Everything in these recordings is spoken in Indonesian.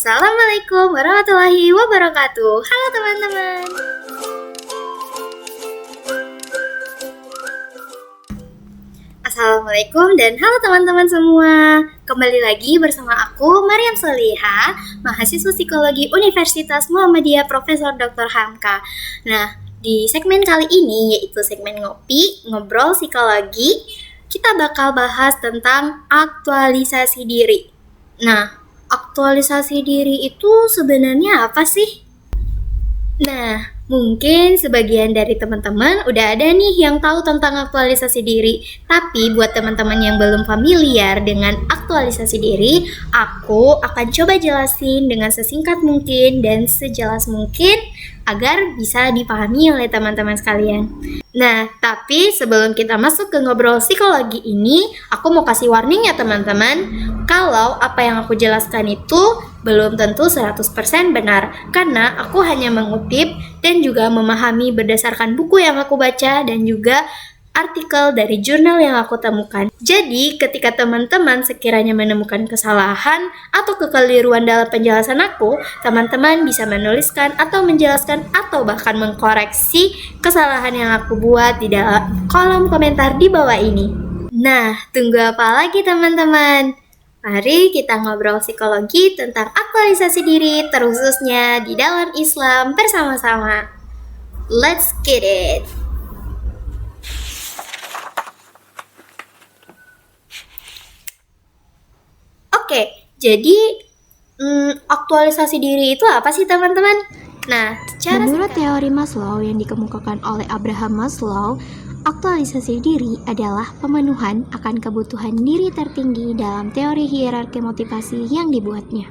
Assalamualaikum warahmatullahi wabarakatuh. Halo teman-teman. Assalamualaikum dan halo teman-teman semua. Kembali lagi bersama aku Maryam Solihah, mahasiswa psikologi Universitas Muhammadiyah Profesor Dr. Hamka. Nah, di segmen kali ini yaitu segmen ngobrol psikologi, kita bakal bahas tentang aktualisasi diri. Nah, aktualisasi diri itu sebenarnya apa sih? Nah, mungkin sebagian dari teman-teman udah ada nih yang tahu tentang aktualisasi diri. Tapi buat teman-teman yang belum familiar dengan aktualisasi diri, aku akan coba jelasin dengan sesingkat mungkin dan sejelas mungkin agar bisa dipahami oleh teman-teman sekalian. Nah, tapi sebelum kita masuk ke ngobrol psikologi ini, aku mau kasih warning ya teman-teman. Kalau apa yang aku jelaskan itu belum tentu 100% benar, karena aku hanya mengutip dan juga memahami berdasarkan buku yang aku baca dan juga artikel dari jurnal yang aku temukan. Jadi, ketika teman-teman sekiranya menemukan kesalahan atau kekeliruan dalam penjelasan aku, teman-teman bisa menuliskan atau menjelaskan atau bahkan mengkoreksi kesalahan yang aku buat di dalam kolom komentar di bawah ini. Nah, tunggu apa lagi teman-teman? Mari kita ngobrol psikologi tentang aktualisasi diri, terkhususnya di dalam Islam bersama-sama. Let's get it! Oke, jadi aktualisasi diri itu apa sih teman-teman? Nah, menurut teori Maslow yang dikemukakan oleh Abraham Maslow, aktualisasi diri adalah pemenuhan akan kebutuhan diri tertinggi dalam teori hierarki motivasi yang dibuatnya.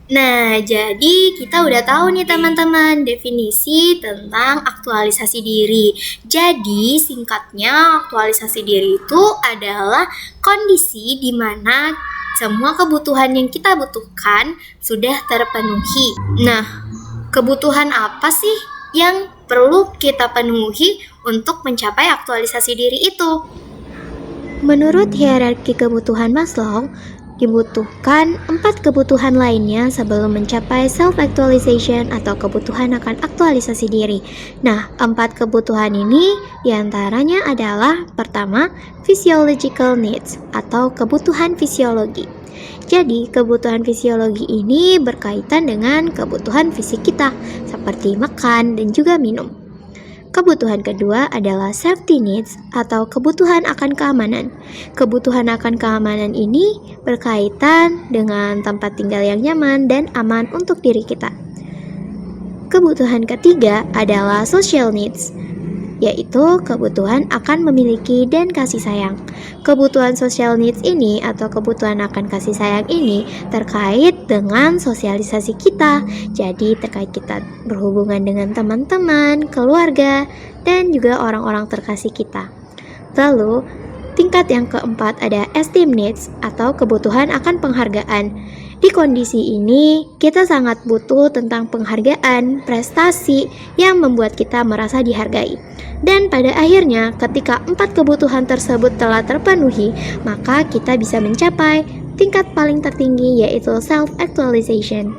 Nah, jadi kita udah tahu nih teman-teman definisi tentang aktualisasi diri. Jadi, singkatnya aktualisasi diri itu adalah kondisi di mana semua kebutuhan yang kita butuhkan sudah terpenuhi. Nah, kebutuhan apa sih yang perlu kita penuhi untuk mencapai aktualisasi diri itu? Menurut hierarki kebutuhan Maslow, dibutuhkan 4 kebutuhan lainnya sebelum mencapai self-actualization atau kebutuhan akan aktualisasi diri. Nah, 4 kebutuhan ini diantaranya adalah pertama, physiological needs atau kebutuhan fisiologi. Jadi, kebutuhan fisiologi ini berkaitan dengan kebutuhan fisik kita, seperti makan dan juga minum. Kebutuhan kedua adalah safety needs atau kebutuhan akan keamanan. Kebutuhan akan keamanan ini berkaitan dengan tempat tinggal yang nyaman dan aman untuk diri kita. Kebutuhan ketiga adalah social needs, yaitu kebutuhan akan memiliki dan kasih sayang. Kebutuhan social needs ini atau kebutuhan akan kasih sayang ini terkait dengan sosialisasi kita. Jadi terkait kita berhubungan dengan teman-teman, keluarga, dan juga orang-orang terkasih kita. Lalu, tingkat yang keempat ada esteem needs atau kebutuhan akan penghargaan. Di kondisi ini, kita sangat butuh tentang penghargaan, prestasi yang membuat kita merasa dihargai. Dan pada akhirnya, ketika 4 kebutuhan tersebut telah terpenuhi, maka kita bisa mencapai tingkat paling tertinggi yaitu self-actualization.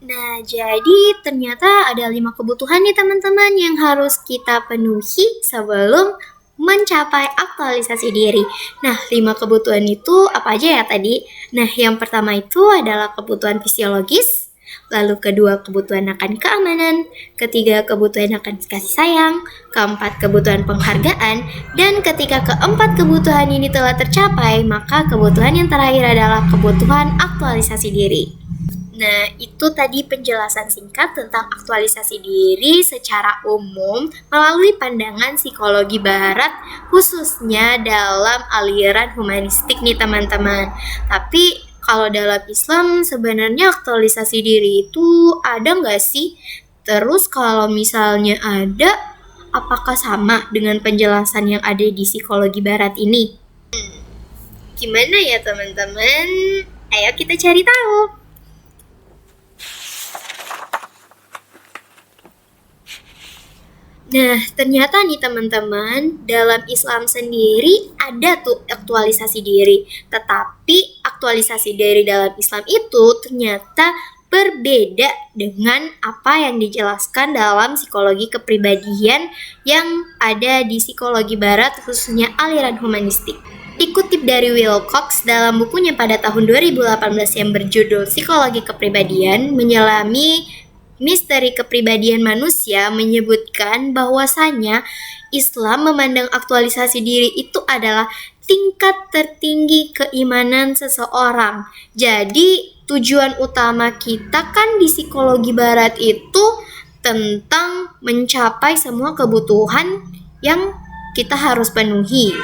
Nah, jadi ternyata ada 5 kebutuhan nih teman-teman yang harus kita penuhi sebelum mencapai aktualisasi diri. Nah, 5 kebutuhan itu apa aja ya tadi? Nah, yang pertama itu adalah kebutuhan fisiologis, lalu kedua kebutuhan akan keamanan, ketiga kebutuhan akan kasih sayang, keempat kebutuhan penghargaan, dan ketika keempat kebutuhan ini telah tercapai, maka kebutuhan yang terakhir adalah kebutuhan aktualisasi diri. Nah, itu tadi penjelasan singkat tentang aktualisasi diri secara umum melalui pandangan psikologi barat, khususnya dalam aliran humanistik nih teman-teman. Tapi kalau dalam Islam sebenarnya aktualisasi diri itu ada nggak sih? Terus kalau misalnya ada, apakah sama dengan penjelasan yang ada di psikologi barat ini? Gimana ya teman-teman? Ayo kita cari tahu. Nah, ternyata nih teman-teman, dalam Islam sendiri ada tuh aktualisasi diri. Tetapi aktualisasi diri dalam Islam itu ternyata berbeda dengan apa yang dijelaskan dalam psikologi kepribadian yang ada di psikologi barat, khususnya aliran humanistik. Dikutip dari Wilcox dalam bukunya pada tahun 2018 yang berjudul Psikologi Kepribadian Menyelami Misteri Kepribadian Manusia, menyebutkan bahwasanya Islam memandang aktualisasi diri itu adalah tingkat tertinggi keimanan seseorang. Jadi tujuan utama kita kan di psikologi barat itu tentang mencapai semua kebutuhan yang kita harus penuhi.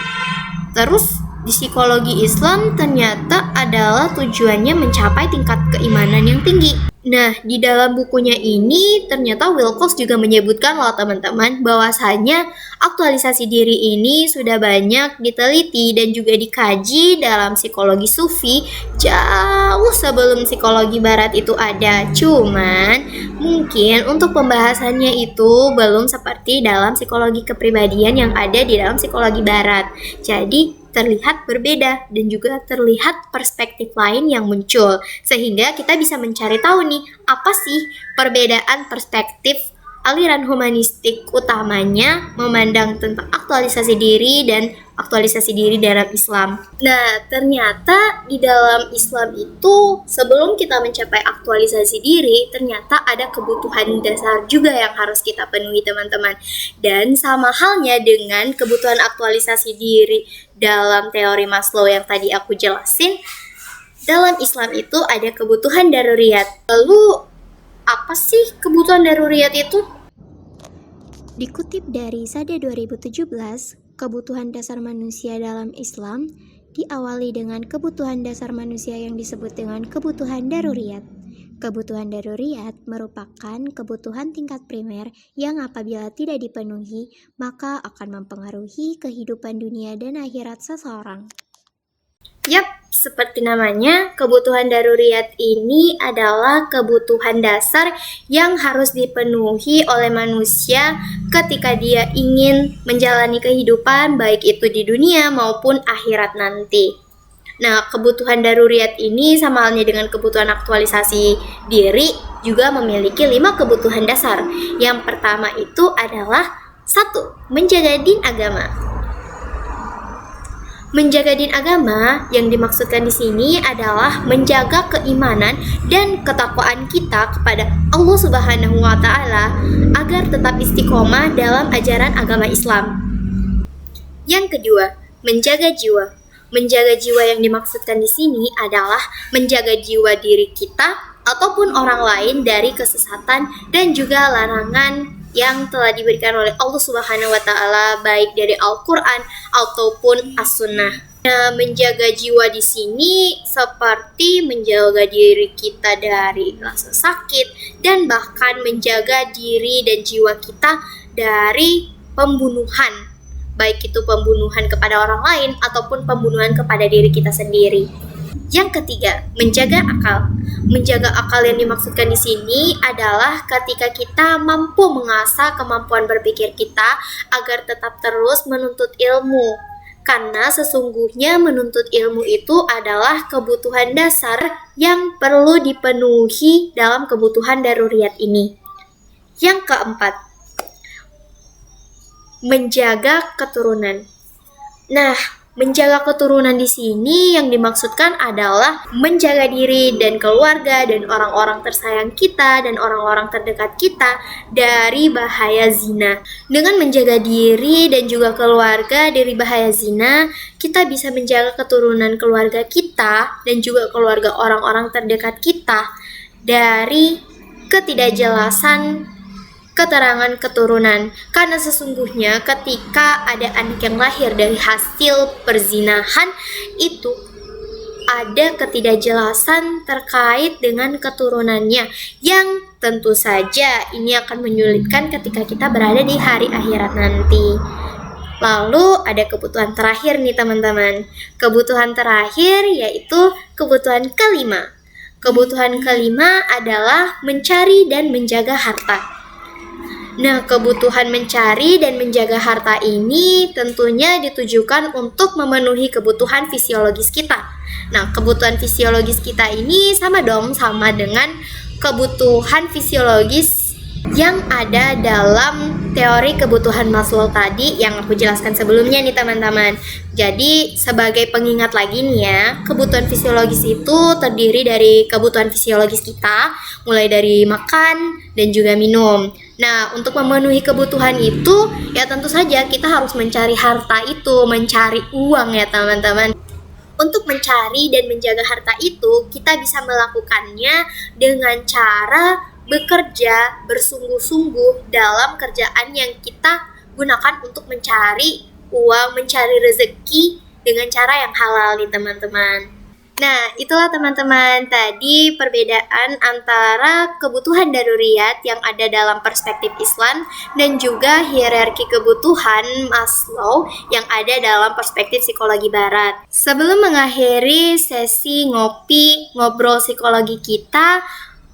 Terus di psikologi Islam ternyata adalah tujuannya mencapai tingkat keimanan yang tinggi. Nah, di dalam bukunya ini ternyata Wilcox juga menyebutkan loh teman-teman bahwasanya aktualisasi diri ini sudah banyak diteliti dan juga dikaji dalam psikologi sufi jauh sebelum psikologi barat itu ada. Cuman mungkin untuk pembahasannya itu belum seperti dalam psikologi kepribadian yang ada di dalam psikologi barat. Jadi terlihat berbeda dan juga terlihat perspektif lain yang muncul, sehingga kita bisa mencari tahu nih apa sih perbedaan perspektif aliran humanistik utamanya memandang tentang aktualisasi diri dan aktualisasi diri dalam Islam. Nah, ternyata di dalam Islam itu sebelum kita mencapai aktualisasi diri, ternyata ada kebutuhan dasar juga yang harus kita penuhi teman-teman. Dan sama halnya dengan kebutuhan aktualisasi diri dalam teori Maslow yang tadi aku jelasin, dalam Islam itu ada kebutuhan daruriyat. Lalu apa sih kebutuhan daruriyat itu? Dikutip dari Sada 2017, kebutuhan dasar manusia dalam Islam diawali dengan kebutuhan dasar manusia yang disebut dengan kebutuhan daruriyat. Kebutuhan daruriyat merupakan kebutuhan tingkat primer yang apabila tidak dipenuhi, maka akan mempengaruhi kehidupan dunia dan akhirat seseorang. Yap, seperti namanya, kebutuhan daruriyat ini adalah kebutuhan dasar yang harus dipenuhi oleh manusia ketika dia ingin menjalani kehidupan, baik itu di dunia maupun akhirat nanti. Nah, kebutuhan daruriyat ini sama halnya dengan kebutuhan aktualisasi diri juga memiliki 5 kebutuhan dasar. Yang pertama itu adalah 1. Menjaga din agama. Menjaga din agama yang dimaksudkan di sini adalah menjaga keimanan dan ketakwaan kita kepada Allah Subhanahu wa taala agar tetap istiqomah dalam ajaran agama Islam. Yang kedua, menjaga jiwa. Menjaga jiwa yang dimaksudkan di sini adalah menjaga jiwa diri kita ataupun orang lain dari kesesatan dan juga larangan yang telah diberikan oleh Allah Subhanahu wa taala baik dari Al-Qur'an ataupun As-Sunnah. Nah, menjaga jiwa di sini seperti menjaga diri kita dari rasa sakit dan bahkan menjaga diri dan jiwa kita dari pembunuhan, baik itu pembunuhan kepada orang lain ataupun pembunuhan kepada diri kita sendiri. Yang ketiga, menjaga akal. Menjaga akal yang dimaksudkan di sini adalah ketika kita mampu mengasah kemampuan berpikir kita agar tetap terus menuntut ilmu. Karena sesungguhnya menuntut ilmu itu adalah kebutuhan dasar yang perlu dipenuhi dalam kebutuhan daruriyat ini. Yang keempat, menjaga keturunan. Nah, menjaga keturunan di sini yang dimaksudkan adalah menjaga diri dan keluarga dan orang-orang tersayang kita dan orang-orang terdekat kita dari bahaya zina. Dengan menjaga diri dan juga keluarga dari bahaya zina, kita bisa menjaga keturunan keluarga kita dan juga keluarga orang-orang terdekat kita dari ketidakjelasan keterangan keturunan, karena sesungguhnya ketika ada anak yang lahir dari hasil perzinahan itu ada ketidakjelasan terkait dengan keturunannya yang tentu saja ini akan menyulitkan ketika kita berada di hari akhirat nanti. Lalu ada kebutuhan terakhir nih teman-teman. Kebutuhan terakhir yaitu kebutuhan kelima. Kebutuhan kelima adalah mencari dan menjaga harta. Nah, kebutuhan mencari dan menjaga harta ini tentunya ditujukan untuk memenuhi kebutuhan fisiologis kita. Nah, kebutuhan fisiologis kita ini sama dengan kebutuhan fisiologis yang ada dalam teori kebutuhan Maslow tadi yang aku jelaskan sebelumnya nih teman-teman. Jadi sebagai pengingat lagi nih ya, kebutuhan fisiologis itu terdiri dari kebutuhan fisiologis kita, mulai dari makan dan juga minum. Nah, untuk memenuhi kebutuhan itu, ya tentu saja kita harus mencari harta itu, mencari uang ya teman-teman. Untuk mencari dan menjaga harta itu, kita bisa melakukannya dengan cara bekerja bersungguh-sungguh dalam kerjaan yang kita gunakan untuk mencari uang, mencari rezeki dengan cara yang halal nih teman-teman. Nah, itulah teman-teman tadi perbedaan antara kebutuhan daruriyat yang ada dalam perspektif Islam dan juga hierarki kebutuhan Maslow yang ada dalam perspektif psikologi barat. Sebelum mengakhiri sesi ngobrol psikologi kita,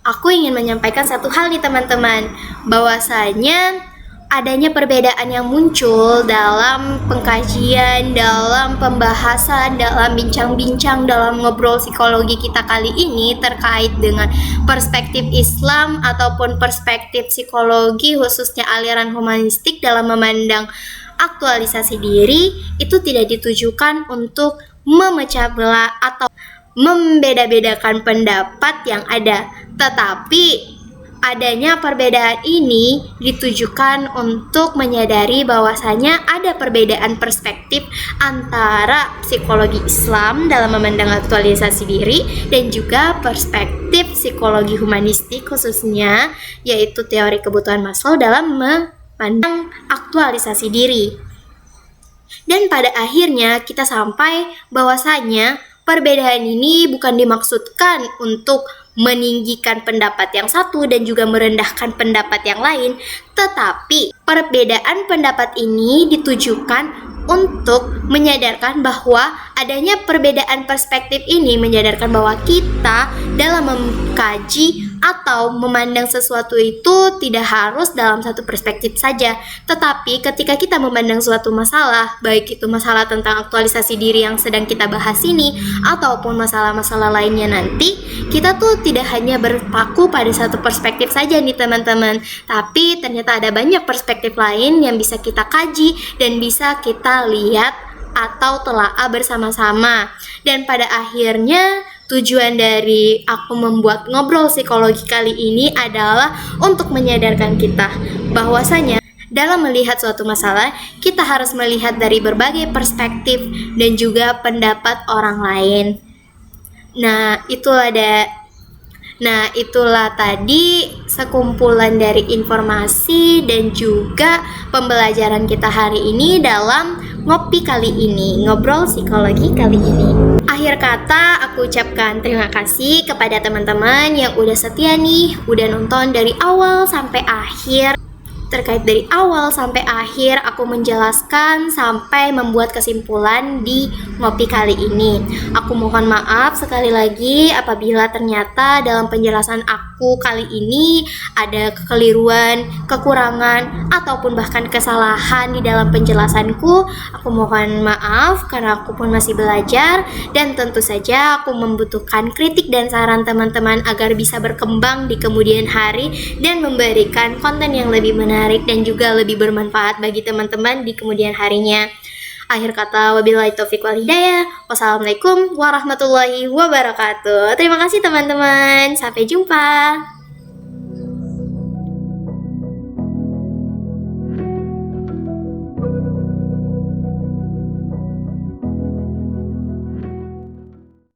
aku ingin menyampaikan satu hal nih teman-teman, bahwasanya adanya perbedaan yang muncul dalam pengkajian, dalam pembahasan, dalam bincang-bincang, dalam ngobrol psikologi kita kali ini terkait dengan perspektif Islam ataupun perspektif psikologi khususnya aliran humanistik dalam memandang aktualisasi diri, itu tidak ditujukan untuk memecah belah atau membeda-bedakan pendapat yang ada, tetapi adanya perbedaan ini ditujukan untuk menyadari bahwasanya ada perbedaan perspektif antara psikologi Islam dalam memandang aktualisasi diri dan juga perspektif psikologi humanistik khususnya yaitu teori kebutuhan Maslow dalam memandang aktualisasi diri. Dan pada akhirnya kita sampai bahwasanya perbedaan ini bukan dimaksudkan untuk meninggikan pendapat yang satu dan juga merendahkan pendapat yang lain, tetapi perbedaan pendapat ini ditujukan untuk menyadarkan bahwa adanya perbedaan perspektif ini menyadarkan bahwa kita dalam mengkaji atau memandang sesuatu itu tidak harus dalam satu perspektif saja, tetapi ketika kita memandang suatu masalah, baik itu masalah tentang aktualisasi diri yang sedang kita bahas ini ataupun masalah-masalah lainnya nanti, kita tuh tidak hanya berpaku pada satu perspektif saja nih teman-teman, tapi ternyata ada banyak perspektif lain yang bisa kita kaji dan bisa kita lihat atau telaah bersama-sama. Dan pada akhirnya tujuan dari aku membuat ngobrol psikologi kali ini adalah untuk menyadarkan kita bahwasanya dalam melihat suatu masalah, kita harus melihat dari berbagai perspektif dan juga pendapat orang lain. Nah, itulah tadi sekumpulan dari informasi dan juga pembelajaran kita hari ini dalam ngopi kali ini, ngobrol psikologi kali ini. Akhir kata, aku ucapkan terima kasih kepada teman-teman yang udah setia nih, udah nonton dari awal sampai akhir. Terkait dari awal sampai akhir aku menjelaskan sampai membuat kesimpulan di ngopi kali ini. Aku mohon maaf sekali lagi apabila ternyata dalam penjelasan aku kali ini ada kekeliruan, kekurangan, ataupun bahkan kesalahan di dalam penjelasanku. Aku mohon maaf karena aku pun masih belajar dan tentu saja aku membutuhkan kritik dan saran teman-teman agar bisa berkembang di kemudian hari dan memberikan konten yang lebih menarik dan juga lebih bermanfaat bagi teman-teman di kemudian harinya. Akhir kata, wabillahi taufiq wal hidayah. Wassalamualaikum warahmatullahi wabarakatuh. Terima kasih teman-teman. Sampai jumpa.